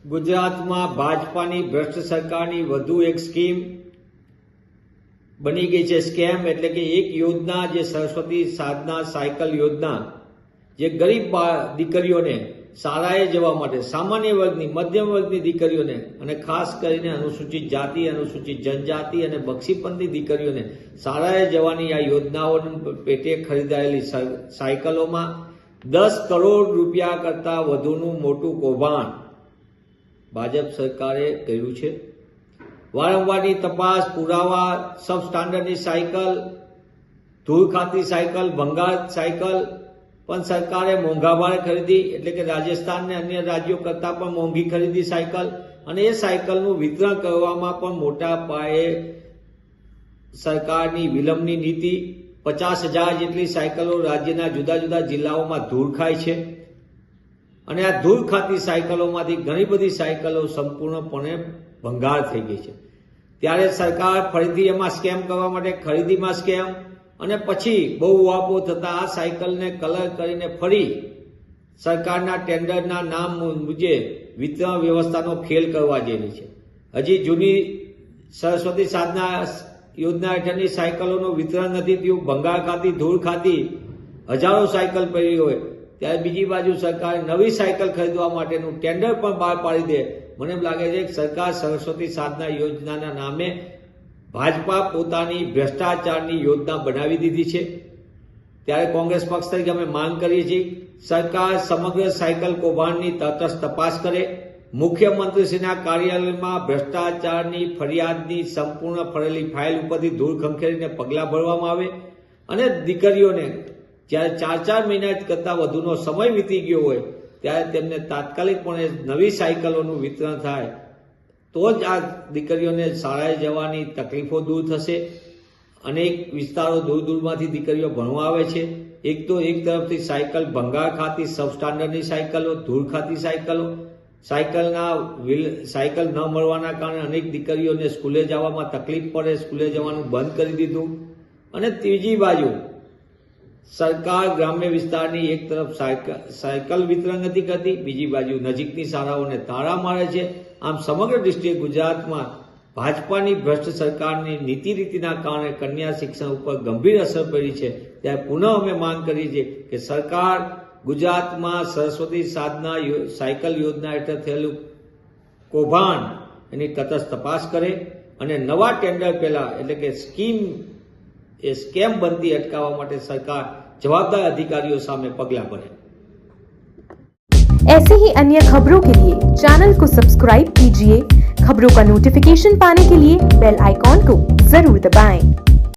ગુજરાતમાં ભાજપાની ભ્રષ્ટ સરકારની વધુ એક સ્કીમ બની ગઈ છે સ્કેમ, એટલે કે એક યોજના જે સરસ્વતી સાધના સાયકલ યોજના, જે ગરીબ દીકરીઓને શાળાએ જવા માટે, સામાન્ય વર્ગની મધ્યમ વર્ગની દીકરીઓને અને ખાસ કરીને અનુસૂચિત જાતિ, અનુસૂચિત જનજાતિ અને બક્ષીપંથી દીકરીઓને શાળાએ જવાની આ યોજનાઓ પેટે ખરીદાયેલી સાયકલોમાં 10 કરોડ રૂપિયા કરતાં વધુનું મોટું કૌભાંડ ભાજપ સરકારે કર્યું છે। વારંવારની તપાસ, પુરાવા, સબ સ્ટાન્ડર્ડની સાયકલ, ધૂળ ખાતી સાયકલ, ભંગાર સાયકલ પણ સરકારે મોંઘા ભાવે ખરીદી, એટલે કે રાજસ્થાન અને અન્ય રાજ્યો કરતાં પણ મોંઘી ખરીદી સાયકલ, અને એ સાયકલનું વિતરણ કરવામાં પણ મોટા પાયે સરકારની વિલંબની નીતિ। 50,000 જેટલી સાયકલો રાજ્યના જુદા જુદા જિલ્લાઓમાં ધૂળ ખાય છે, અને આ ધૂળ ખાતી સાયકલોમાંથી ઘણી બધી સાયકલો સંપૂર્ણપણે ભંગાર થઈ ગઈ છે। ત્યારે સરકાર ફરીથી એમાં સ્કેમ કરવા માટે ખરીદીમાં સ્કેમ, અને પછી બહુ વાપો થતા આ સાયકલને કલર કરીને ફરી સરકારના ટેન્ડરના નામ મુજબ વિતરણ વ્યવસ્થાનો ખેલ કરવા જઈ રહી છે। હજી જૂની સરસ્વતી સાધના યોજના હેઠળની સાયકલોનું વિતરણ નથી થયું, ભંગાર ખાતી, ધૂળ ખાતી હજારો સાયકલ પડી હોય, ત્યારે બીજી બાજુ સરકારે નવી સાયકલ ખરીદવા માટેનું ટેન્ડર પણ બહાર પાડી દે। મને એમ લાગે છે કે સરકાર સરસ્વતી સાધના યોજનાના નામે ભાજપા પોતાની ભ્રષ્ટાચારની યોજના બનાવી દીધી છે। ત્યારે કોંગ્રેસ પક્ષ તરીકે અમે માંગ કરીએ છીએ, સરકાર સમગ્ર સાયકલ કૌભાંડની તટસ્થ તપાસ કરે, મુખ્યમંત્રીશ્રીના કાર્યાલયમાં ભ્રષ્ટાચારની ફરિયાદની સંપૂર્ણ ફરેલી ફાઇલ ઉપરથી ધૂળ ખંખેરીને પગલાં ભરવામાં આવે, અને દીકરીઓને જ્યારે 4 મહિના કરતાં વધુનો સમય વીતી ગયો હોય ત્યારે તેમને તાત્કાલિકપણે નવી સાયકલોનું વિતરણ થાય, તો જ આ દીકરીઓને શાળાએ જવાની તકલીફો દૂર થશે। અનેક વિસ્તારો દૂર દૂરમાંથી દીકરીઓ ભણવા આવે છે, એક તરફથી સાયકલ ભંગાર ખાતી સબ સ્ટાન્ડર્ડની સાયકલો, ધૂળ ખાતી સાયકલો, સાયકલ ન મળવાના કારણે અનેક દીકરીઓને સ્કૂલે જવામાં તકલીફ પડે, સ્કૂલે જવાનું બંધ કરી દીધું। અને ત્રીજી બાજુ સરકાર ગ્રામ્ય વિસ્તારની એક તરફ સાયકલ વિતરણ નથી કરતી, બીજી બાજુ નજીકની શાળાઓને તાળા મારે છે। આમ સમગ્ર ડિસ્ટ્રિક્ટ ગુજરાતમાં ભાજપાની ભ્રષ્ટ સરકારની નીતિ રીતિના કારણે કન્યા શિક્ષણ ઉપર ગંભીર અસર પડી છે। ત્યારે પુનઃ અમે માંગ કરી છે કે સરકાર ગુજરાતમાં સરસ્વતી સાધના સાયકલ યોજના હેઠળ થયેલું કૌભાંડ એની તટસ્થ તપાસ કરે, અને નવા ટેન્ડર પહેલા, એટલે કે સ્કેમ બનતી અટકાવવા માટે सरकार जवाबदार अधिकारियों सामने पगलां भरे। ऐसे ही अन्य खबरों के लिए चैनल को सब्सक्राइब कीजिए। खबरों का नोटिफिकेशन पाने के लिए बेल आइकॉन को जरूर दबाएं।